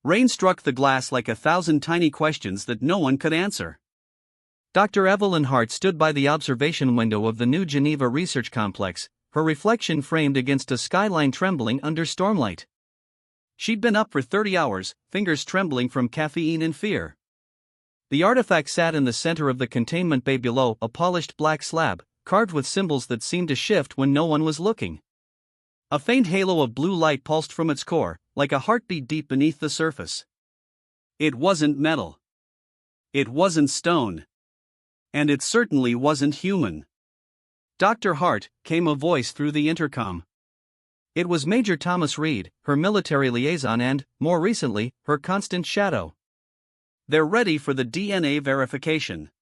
Rain struck the glass like 1,000 tiny questions that no one could answer. Dr. Evelyn Hart stood by the observation window of the new Geneva Research Complex, her reflection framed against a skyline trembling under stormlight. She'd been up for 30 hours, fingers trembling from caffeine and fear. The artifact sat in the center of the containment bay below, a polished black slab, carved with symbols that seemed to shift when no one was looking. A faint halo of blue light pulsed from its core, like a heartbeat deep beneath the surface. It wasn't metal. It wasn't stone. And it certainly wasn't human. "Dr. Hart," came a voice through the intercom. It was Major Thomas Reed, her military liaison and, more recently, her constant shadow. "They're ready for the DNA verification."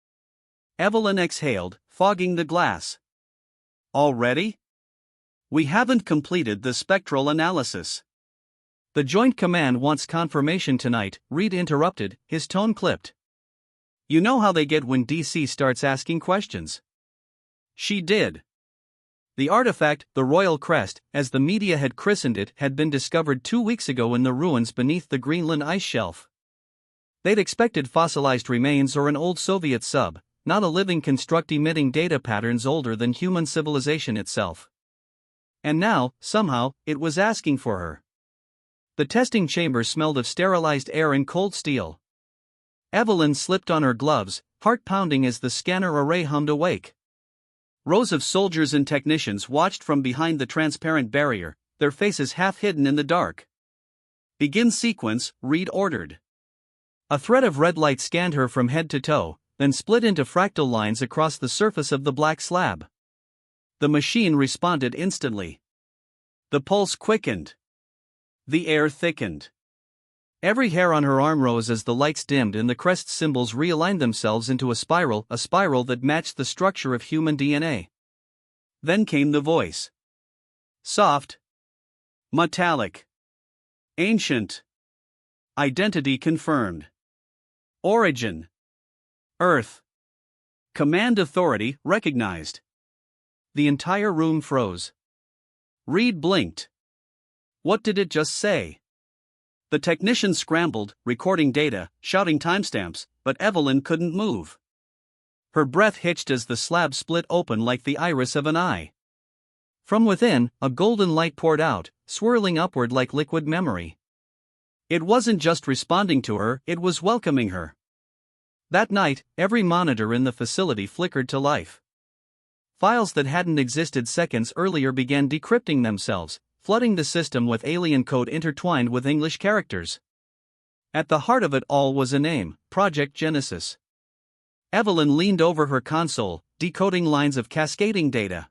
Evelyn exhaled, fogging the glass. "Already? We haven't completed the spectral analysis." "The Joint Command wants confirmation tonight," Reed interrupted, his tone clipped. "You know how they get when DC starts asking questions." She did. The artifact, the Royal Crest, as the media had christened it, had been discovered 2 weeks ago in the ruins beneath the Greenland ice shelf. They'd expected fossilized remains or an old Soviet sub, not a living construct emitting data patterns older than human civilization itself. And now, somehow, it was asking for her. The testing chamber smelled of sterilized air and cold steel. Evelyn slipped on her gloves, heart pounding as the scanner array hummed awake. Rows of soldiers and technicians watched from behind the transparent barrier, their faces half hidden in the dark. "Begin sequence," Reed ordered. A thread of red light scanned her from head to toe, then split into fractal lines across the surface of the black slab. The machine responded instantly. The pulse quickened. The air thickened. Every hair on her arm rose as the lights dimmed and the crest symbols realigned themselves into a spiral that matched the structure of human DNA. Then came the voice. Soft. Metallic. Ancient. Identity confirmed. Origin. Earth. Command authority recognized. The entire room froze. Reed blinked. What did it just say? The technician scrambled, recording data, shouting timestamps, but Evelyn couldn't move. Her breath hitched as the slab split open like the iris of an eye. From within, a golden light poured out, swirling upward like liquid memory. It wasn't just responding to her, it was welcoming her. That night, every monitor in the facility flickered to life. Files that hadn't existed seconds earlier began decrypting themselves, flooding the system with alien code intertwined with English characters. At the heart of it all was a name, Project Genesis. Evelyn leaned over her console, decoding lines of cascading data.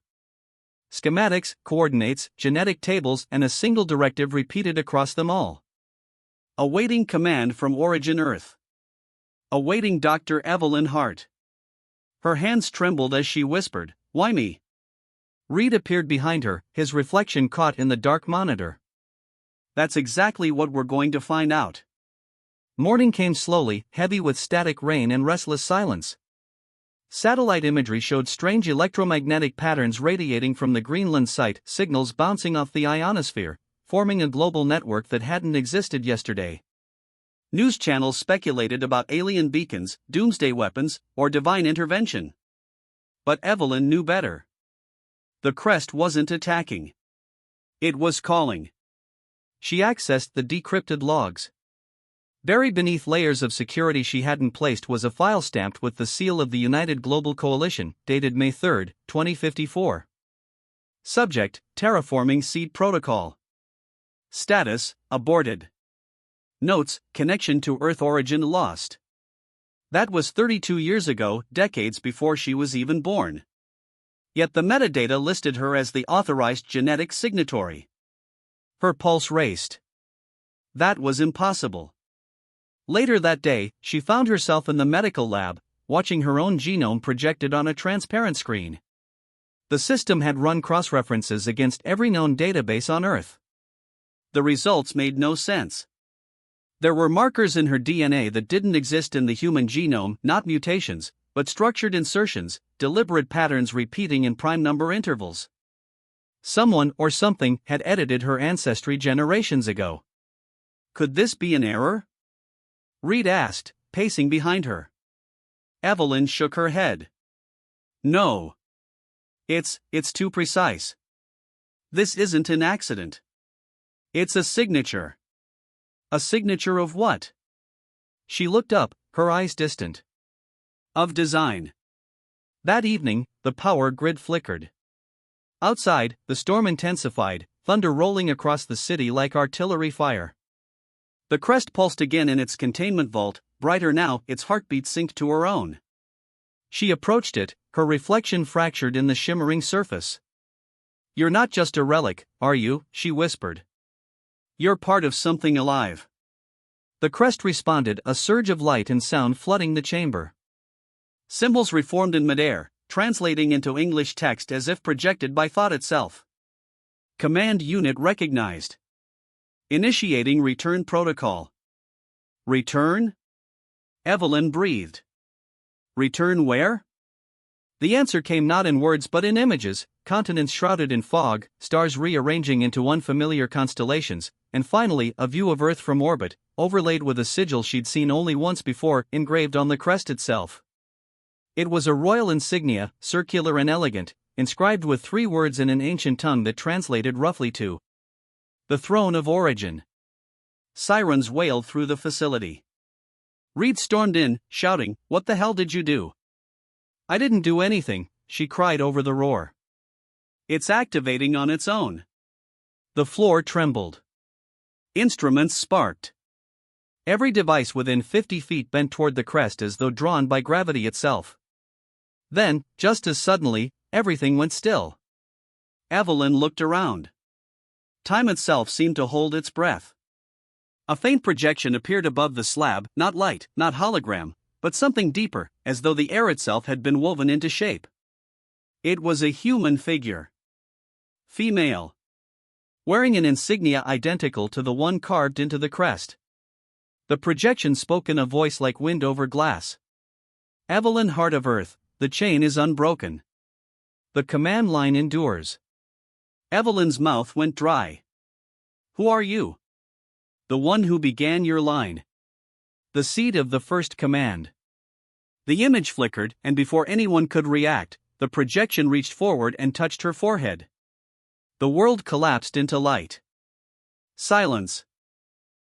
Schematics, coordinates, genetic tables, and a single directive repeated across them all. Awaiting command from Origin Earth. Awaiting Dr. Evelyn Hart. Her hands trembled as she whispered, "Why me?" Reed appeared behind her, his reflection caught in the dark monitor. "That's exactly what we're going to find out." Morning came slowly, heavy with static rain and restless silence. Satellite imagery showed strange electromagnetic patterns radiating from the Greenland site, signals bouncing off the ionosphere, forming a global network that hadn't existed yesterday. News channels speculated about alien beacons, doomsday weapons, or divine intervention. But Evelyn knew better. The Crest wasn't attacking. It was calling. She accessed the decrypted logs. Buried beneath layers of security she hadn't placed was a file stamped with the seal of the United Global Coalition, dated May 3, 2054. Subject: Terraforming Seed Protocol. Status: Aborted. Notes: Connection to Earth origin lost. That was 32 years ago, decades before she was even born. Yet the metadata listed her as the authorized genetic signatory. Her pulse raced. That was impossible. Later that day, she found herself in the medical lab, watching her own genome projected on a transparent screen. The system had run cross-references against every known database on Earth. The results made no sense. There were markers in her DNA that didn't exist in the human genome, not mutations, but structured insertions, deliberate patterns repeating in prime number intervals. Someone or something had edited her ancestry generations ago. Could this be an error? Reed asked, pacing behind her. Evelyn shook her head. No. It's too precise. This isn't an accident. It's a signature. A signature of what? She looked up, her eyes distant. Of design. That evening, the power grid flickered. Outside, the storm intensified, thunder rolling across the city like artillery fire. The Crest pulsed again in its containment vault, brighter now, its heartbeat synced to her own. She approached it, her reflection fractured in the shimmering surface. You're not just a relic, are you? She whispered. You're part of something alive. The Crest responded, a surge of light and sound flooding the chamber. Symbols reformed in midair, translating into English text as if projected by thought itself. Command unit recognized. Initiating return protocol. Return? Evelyn breathed. Return where? The answer came not in words but in images, continents shrouded in fog, stars rearranging into unfamiliar constellations, and finally a view of Earth from orbit, overlaid with a sigil she'd seen only once before, engraved on the crest itself. It was a royal insignia, circular and elegant, inscribed with 3 words in an ancient tongue that translated roughly to the Throne of Origin. Sirens wailed through the facility. Reed stormed in, shouting, "What the hell did you do?" "I didn't do anything," she cried over the roar. "It's activating on its own." The floor trembled. Instruments sparked. Every device within 50 feet bent toward the crest as though drawn by gravity itself. Then, just as suddenly, everything went still. Evelyn looked around. Time itself seemed to hold its breath. A faint projection appeared above the slab, not light, not hologram, but something deeper, as though the air itself had been woven into shape. It was a human figure. Female. Wearing an insignia identical to the one carved into the crest. The projection spoke in a voice like wind over glass. Evelyn, Heart of Earth, the chain is unbroken. The command line endures. Evelyn's mouth went dry. Who are you? The one who began your line. The seed of the first command. The image flickered, and before anyone could react, the projection reached forward and touched her forehead. The world collapsed into light. Silence.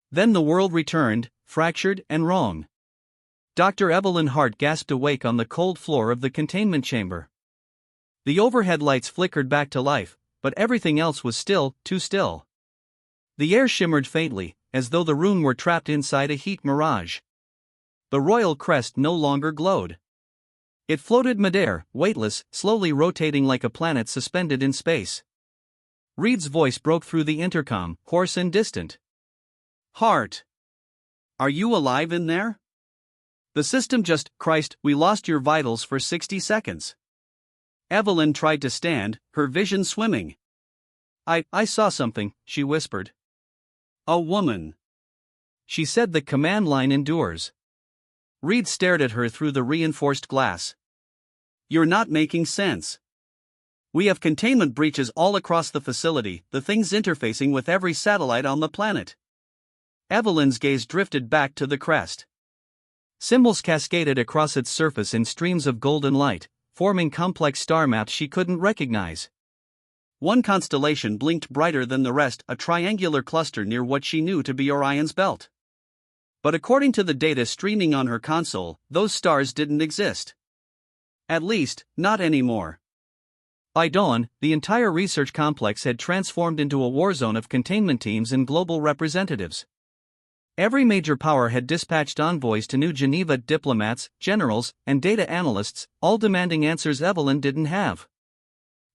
Then the world returned, fractured and wrong. Dr. Evelyn Hart gasped awake on the cold floor of the containment chamber. The overhead lights flickered back to life, but everything else was still, too still. The air shimmered faintly, as though the room were trapped inside a heat mirage. The royal crest no longer glowed. It floated midair, weightless, slowly rotating like a planet suspended in space. Reed's voice broke through the intercom, hoarse and distant. "Hart. Are you alive in there? The system just, Christ, we lost your vitals for 60 seconds. Evelyn tried to stand, her vision swimming. I saw something," she whispered. "A woman." She said, "The command line endures." Reed stared at her through the reinforced glass. "You're not making sense. We have containment breaches all across the facility, the things interfacing with every satellite on the planet." Evelyn's gaze drifted back to the crest. Symbols cascaded across its surface in streams of golden light, forming complex star maps she couldn't recognize. One constellation blinked brighter than the rest, a triangular cluster near what she knew to be Orion's belt. But according to the data streaming on her console, those stars didn't exist. At least, not anymore. By dawn, the entire research complex had transformed into a war zone of containment teams and global representatives. Every major power had dispatched envoys to New Geneva, diplomats, generals, and data analysts, all demanding answers Evelyn didn't have.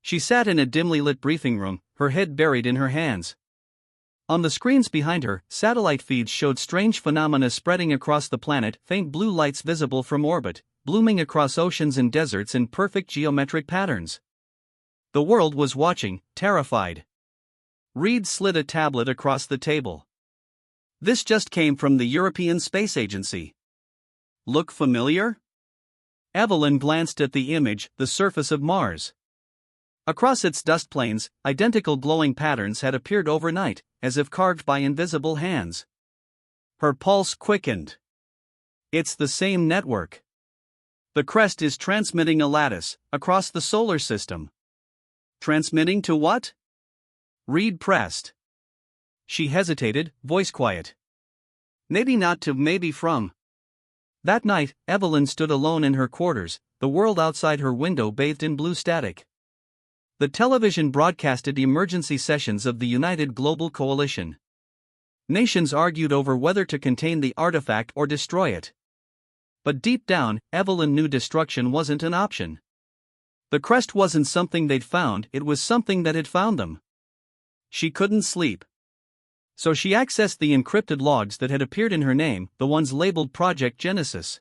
She sat in a dimly lit briefing room, her head buried in her hands. On the screens behind her, satellite feeds showed strange phenomena spreading across the planet, faint blue lights visible from orbit, blooming across oceans and deserts in perfect geometric patterns. The world was watching, terrified. Reed slid a tablet across the table. "This just came from the European Space Agency. Look familiar?" Evelyn glanced at the image, the surface of Mars. Across its dust plains, identical glowing patterns had appeared overnight, as if carved by invisible hands. Her pulse quickened. It's the same network. The Crest is transmitting a lattice across the solar system. Transmitting to what? Reed pressed. She hesitated, voice quiet. Maybe not to, maybe from. That night, Evelyn stood alone in her quarters, the world outside her window bathed in blue static. The television broadcasted emergency sessions of the United Global Coalition. Nations argued over whether to contain the artifact or destroy it. But deep down, Evelyn knew destruction wasn't an option. The Crest wasn't something they'd found, it was something that had found them. She couldn't sleep. So she accessed the encrypted logs that had appeared in her name, the ones labeled Project Genesis.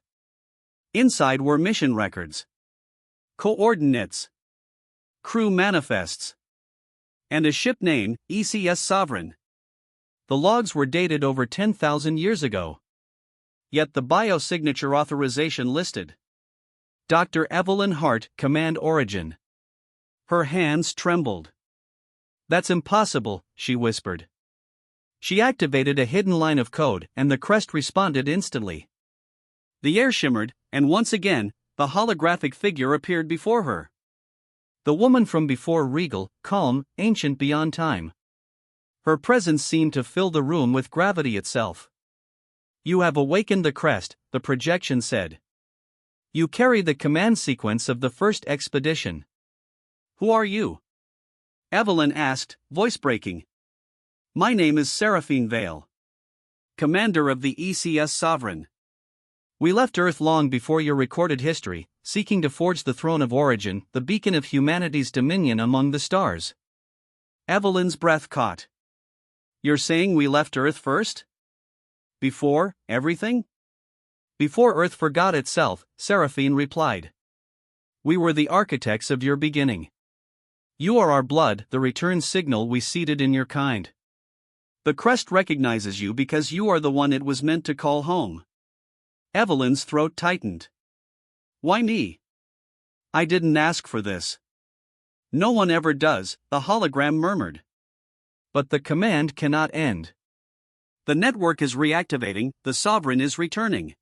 Inside were mission records, coordinates, crew manifests, and a ship name, ECS Sovereign. The logs were dated over 10,000 years ago. Yet the biosignature authorization listed Dr. Evelyn Hart, Command Origin. Her hands trembled. That's impossible, she whispered. She activated a hidden line of code, and the Crest responded instantly. The air shimmered, and once again, the holographic figure appeared before her. The woman from before, regal, calm, ancient beyond time. Her presence seemed to fill the room with gravity itself. You have awakened the Crest, the projection said. You carry the command sequence of the first expedition. Who are you? Evelyn asked, voice breaking. My name is Seraphine Vale, commander of the ECS Sovereign. We left Earth long before your recorded history, seeking to forge the throne of origin, the beacon of humanity's dominion among the stars. Evelyn's breath caught. You're saying we left Earth first? Before everything? Before Earth forgot itself, Seraphine replied. We were the architects of your beginning. You are our blood, the return signal we seeded in your kind. The Crest recognizes you because you are the one it was meant to call home. Evelyn's throat tightened. Why me? I didn't ask for this. No one ever does, the hologram murmured. But the command cannot end. The network is reactivating, the Sovereign is returning.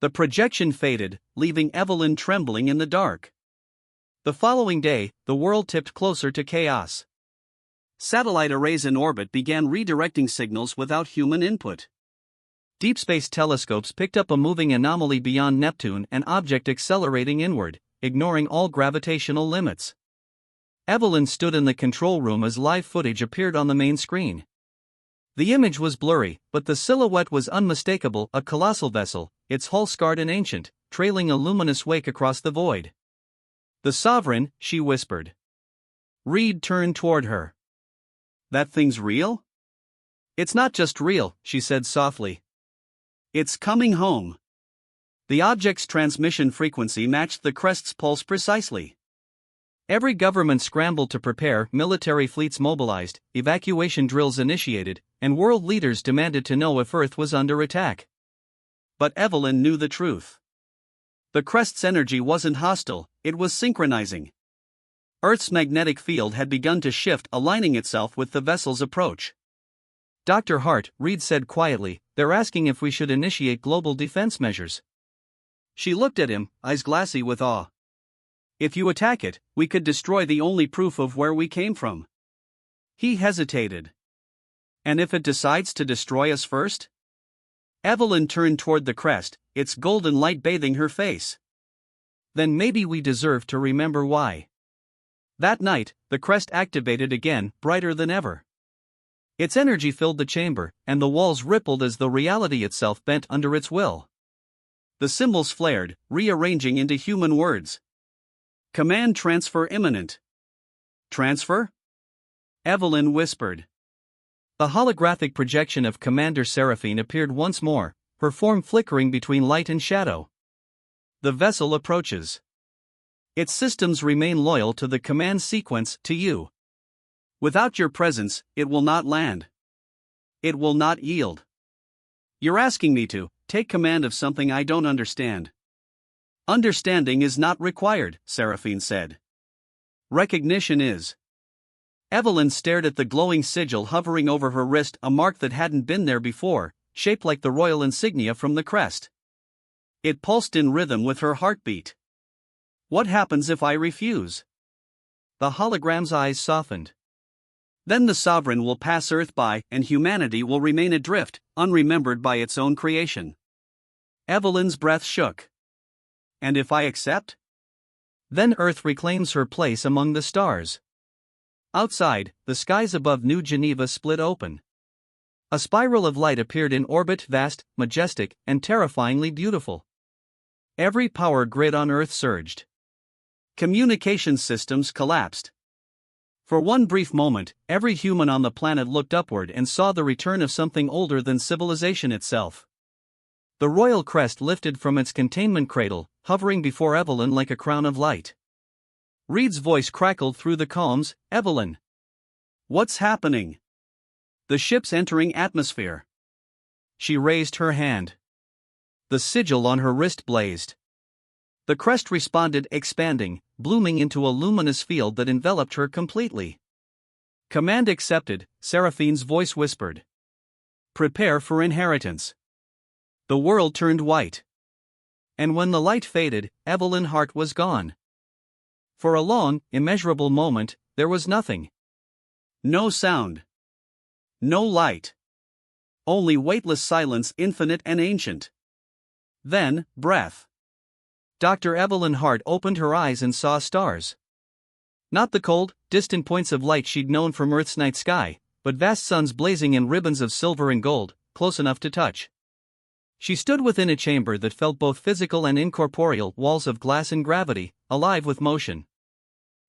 The projection faded, leaving Evelyn trembling in the dark. The following day, the world tipped closer to chaos. Satellite arrays in orbit began redirecting signals without human input. Deep space telescopes picked up a moving anomaly beyond Neptune, an object accelerating inward, ignoring all gravitational limits. Evelyn stood in the control room as live footage appeared on the main screen. The image was blurry, but the silhouette was unmistakable, a colossal vessel, its hull scarred and ancient, trailing a luminous wake across the void. The Sovereign, she whispered. Reed turned toward her. That thing's real? It's not just real, she said softly. It's coming home. The object's transmission frequency matched the Crest's pulse precisely. Every government scrambled to prepare, military fleets mobilized, evacuation drills initiated, and world leaders demanded to know if Earth was under attack. But Evelyn knew the truth. The Crest's energy wasn't hostile, it was synchronizing. Earth's magnetic field had begun to shift, aligning itself with the vessel's approach. Dr. Hart, Reed said quietly, they're asking if we should initiate global defense measures. She looked at him, eyes glassy with awe. If you attack it, we could destroy the only proof of where we came from. He hesitated. And if it decides to destroy us first? Evelyn turned toward the Crest, its golden light bathing her face. Then maybe we deserve to remember why. That night, the Crest activated again, brighter than ever. Its energy filled the chamber, and the walls rippled as though reality itself bent under its will. The symbols flared, rearranging into human words. Command transfer imminent. Transfer? Evelyn whispered. The holographic projection of Commander Seraphine appeared once more, her form flickering between light and shadow. The vessel approaches. Its systems remain loyal to the command sequence, to you. Without your presence, it will not land. It will not yield. You're asking me to take command of something I don't understand. Understanding is not required, Seraphine said. Recognition is. Evelyn stared at the glowing sigil hovering over her wrist, a mark that hadn't been there before. shaped like the royal insignia from the crest. It pulsed in rhythm with her heartbeat. What happens if I refuse? The hologram's eyes softened. Then the sovereign will pass Earth by and humanity will remain adrift, unremembered by its own creation. Evelyn's breath shook. And if I accept? Then Earth reclaims her place among the stars. Outside, the skies above New Geneva split open. A spiral of light appeared in orbit, vast, majestic, and terrifyingly beautiful. Every power grid on Earth surged. Communication systems collapsed. For one brief moment, every human on the planet looked upward and saw the return of something older than civilization itself. The royal crest lifted from its containment cradle, hovering before Evelyn like a crown of light. Reed's voice crackled through the calms, "Evelyn. What's happening?" "The ship's entering atmosphere." She raised her hand. The sigil on her wrist blazed. The crest responded, expanding, blooming into a luminous field that enveloped her completely. "Command accepted," Seraphine's voice whispered. "Prepare for inheritance." The world turned white. And when the light faded, Evelyn's heart was gone. For a long, immeasurable moment, there was nothing. No sound. No light. Only weightless silence, infinite and ancient. Then, breath. Dr. Evelyn Hart opened her eyes and saw stars. Not the cold, distant points of light she'd known from Earth's night sky, but vast suns blazing in ribbons of silver and gold, close enough to touch. She stood within a chamber that felt both physical and incorporeal, walls of glass and gravity, alive with motion.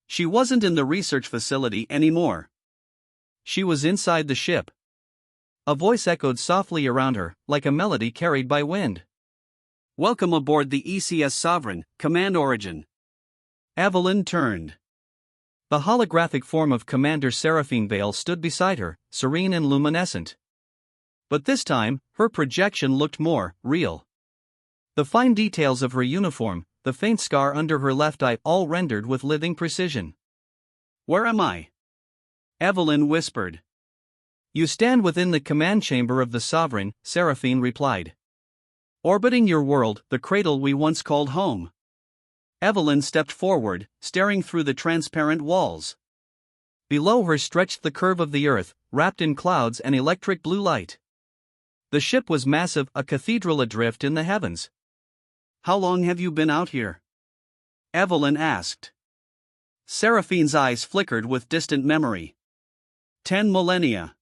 She wasn't in the research facility anymore. She was inside the ship. A voice echoed softly around her, like a melody carried by wind. "Welcome aboard the ECS Sovereign, Command Origin." Evelyn turned. The holographic form of Commander Seraphine Vale stood beside her, serene and luminescent. But this time, her projection looked more real. The fine details of her uniform, the faint scar under her left eye, all rendered with living precision. "Where am I?" Evelyn whispered. "You stand within the command chamber of the Sovereign," Seraphine replied. "Orbiting your world, the cradle we once called home." Evelyn stepped forward, staring through the transparent walls. Below her stretched the curve of the Earth, wrapped in clouds and electric blue light. The ship was massive, a cathedral adrift in the heavens. "How long have you been out here?" Evelyn asked. Seraphine's eyes flickered with distant memory. 10 millennia.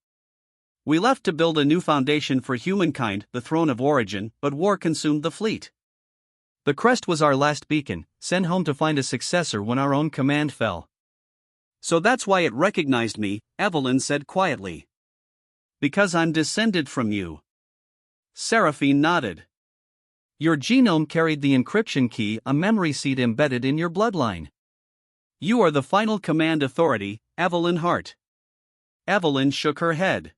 We left to build a new foundation for humankind, the throne of origin, but war consumed the fleet. The Crest was our last beacon, sent home to find a successor when our own command fell. So that's why it recognized me, Evelyn said quietly. Because I'm descended from you. Seraphine nodded. Your genome carried the encryption key, a memory seed embedded in your bloodline. You are the final command authority, Evelyn Hart. Evelyn shook her head.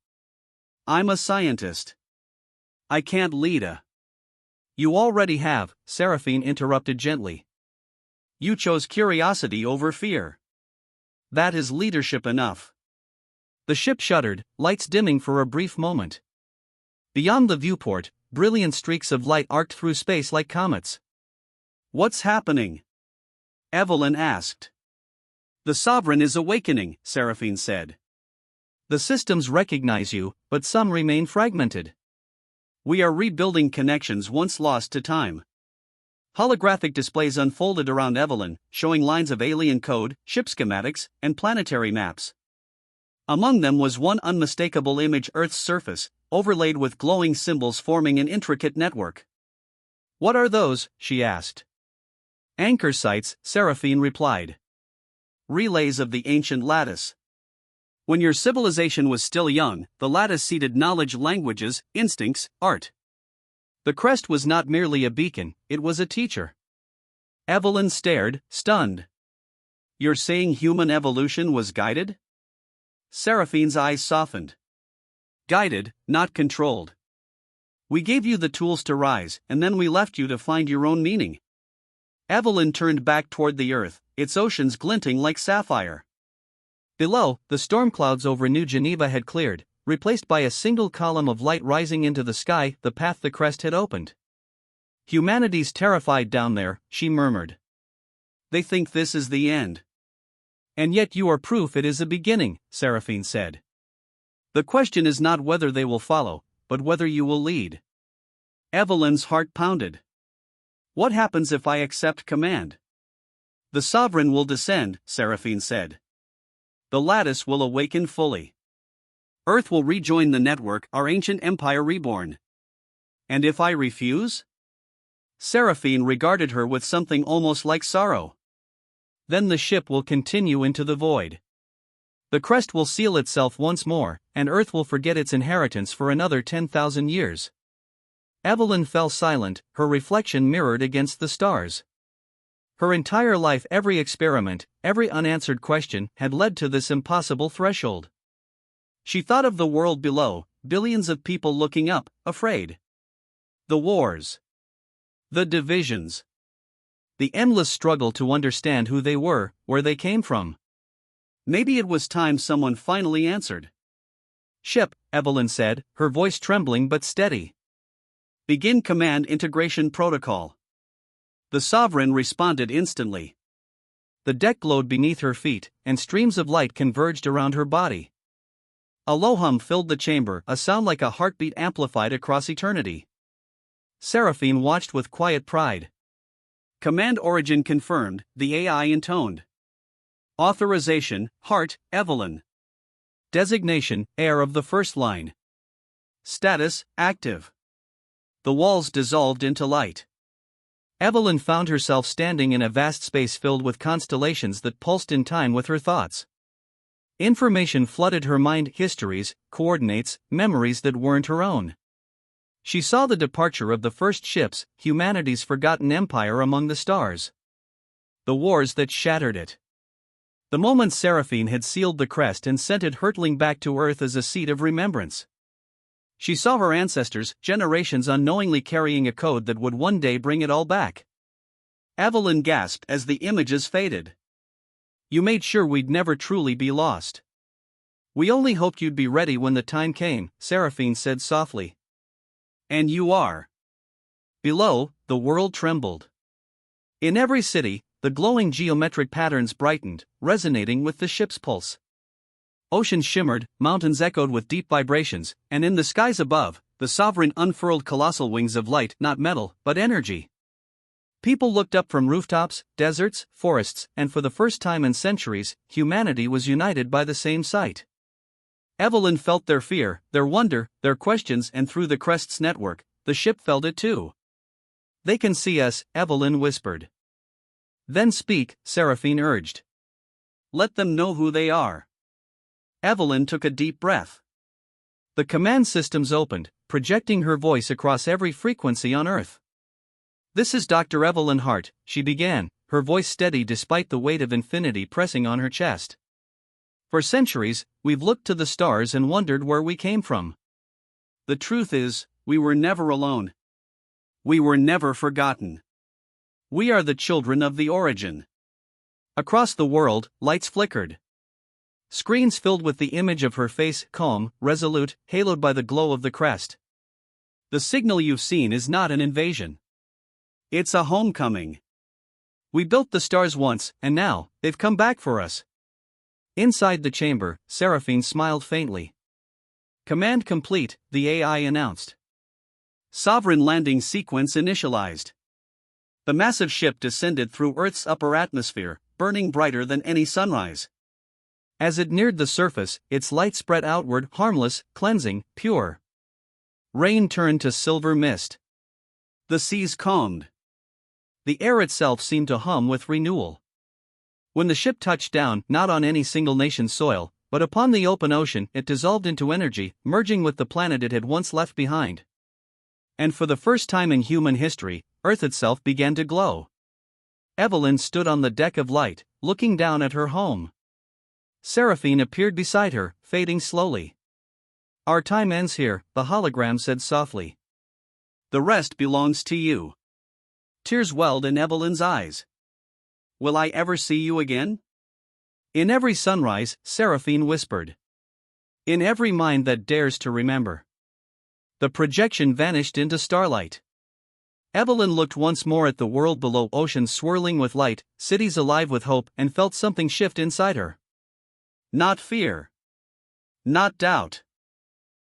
I'm a scientist. I can't lead a. You already have, Seraphine interrupted gently. You chose curiosity over fear. That is leadership enough. The ship shuddered, lights dimming for a brief moment. Beyond the viewport, brilliant streaks of light arced through space like comets. What's happening? Evelyn asked. The Sovereign is awakening, Seraphine said. The systems recognize you, but some remain fragmented. We are rebuilding connections once lost to time. Holographic displays unfolded around Evelyn, showing lines of alien code, ship schematics, and planetary maps. Among them was one unmistakable image, Earth's surface, overlaid with glowing symbols forming an intricate network. What are those? She asked. Anchor sites, Seraphine replied. Relays of the ancient lattice. When your civilization was still young, the lattice seeded knowledge, languages, instincts, art. The Crest was not merely a beacon, it was a teacher. Evelyn stared, stunned. You're saying human evolution was guided? Seraphine's eyes softened. Guided, not controlled. We gave you the tools to rise, and then we left you to find your own meaning. Evelyn turned back toward the Earth, its oceans glinting like sapphire. Below, the storm clouds over New Geneva had cleared, replaced by a single column of light rising into the sky, the path the Crest had opened. "Humanity's terrified down there," she murmured. "They think this is the end." "And yet you are proof it is a beginning," Seraphine said. "The question is not whether they will follow, but whether you will lead." Evelyn's heart pounded. "What happens if I accept command?" "The sovereign will descend," Seraphine said. "The lattice will awaken fully. Earth will rejoin the network, our ancient empire reborn." "And if I refuse?" Seraphine regarded her with something almost like sorrow. "Then the ship will continue into the void. The Crest will seal itself once more, and Earth will forget its inheritance for another 10,000 years." Evelyn fell silent, her reflection mirrored against the stars. Her entire life, every experiment, every unanswered question, had led to this impossible threshold. She thought of the world below, billions of people looking up, afraid. The wars. The divisions. The endless struggle to understand who they were, where they came from. Maybe it was time someone finally answered. "Ship," Evelyn said, her voice trembling but steady. "Begin command integration protocol." The Sovereign responded instantly. The deck glowed beneath her feet, and streams of light converged around her body. A low hum filled the chamber, a sound like a heartbeat amplified across eternity. Seraphine watched with quiet pride. "Command origin confirmed," the AI intoned. "Authorization, Heart, Evelyn. Designation, Heir of the First Line. Status, Active." The walls dissolved into light. Evelyn found herself standing in a vast space filled with constellations that pulsed in time with her thoughts. Information flooded her mind, histories, coordinates, memories that weren't her own. She saw the departure of the first ships, humanity's forgotten empire among the stars. The wars that shattered it. The moment Seraphine had sealed the Crest and sent it hurtling back to Earth as a seed of remembrance. She saw her ancestors, generations unknowingly carrying a code that would one day bring it all back. Evelyn gasped as the images faded. "You made sure we'd never truly be lost. We only hoped you'd be ready when the time came," Seraphine said softly. "And you are." Below, the world trembled. In every city, the glowing geometric patterns brightened, resonating with the ship's pulse. Oceans shimmered, mountains echoed with deep vibrations, and in the skies above, the Sovereign unfurled colossal wings of light, not metal, but energy. People looked up from rooftops, deserts, forests, and for the first time in centuries, humanity was united by the same sight. Evelyn felt their fear, their wonder, their questions, and through the Crest's network, the ship felt it too. "They can see us," Evelyn whispered. "Then speak," Seraphine urged. "Let them know who they are." Evelyn took a deep breath. The command systems opened, projecting her voice across every frequency on Earth. "This is Dr. Evelyn Hart," she began, her voice steady despite the weight of infinity pressing on her chest. "For centuries, we've looked to the stars and wondered where we came from. The truth is, we were never alone. We were never forgotten. We are the children of the origin." Across the world, lights flickered. Screens filled with the image of her face, calm, resolute, haloed by the glow of the Crest. "The signal you've seen is not an invasion. It's a homecoming. We built the stars once, and now, they've come back for us." Inside the chamber, Seraphine smiled faintly. "Command complete," the AI announced. Sovereign landing sequence initialized. The massive ship descended through Earth's upper atmosphere, burning brighter than any sunrise. As it neared the surface, its light spread outward, harmless, cleansing, pure. Rain turned to silver mist. The seas calmed. The air itself seemed to hum with renewal. When the ship touched down, not on any single nation's soil, but upon the open ocean, it dissolved into energy, merging with the planet it had once left behind. And for the first time in human history, Earth itself began to glow. Evelyn stood on the deck of light, looking down at her home. Seraphine appeared beside her, fading slowly. "Our time ends here," the hologram said softly. "The rest belongs to you." Tears welled in Evelyn's eyes. "Will I ever see you again?" "In every sunrise," Seraphine whispered. In every mind that dares to remember. The projection vanished into starlight. Evelyn looked once more at the world below, oceans swirling with light, cities alive with hope, and felt something shift inside her. Not fear. Not doubt.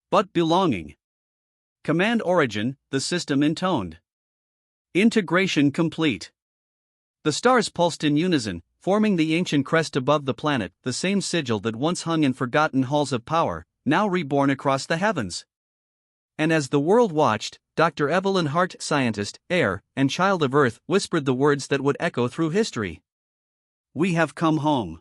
But belonging. Command origin, the system intoned. Integration complete. The stars pulsed in unison, forming the ancient crest above the planet, the same sigil that once hung in forgotten halls of power, now reborn across the heavens. And as the world watched, Dr. Evelyn Hart, scientist, heir, and child of Earth, whispered the words that would echo through history. We have come home.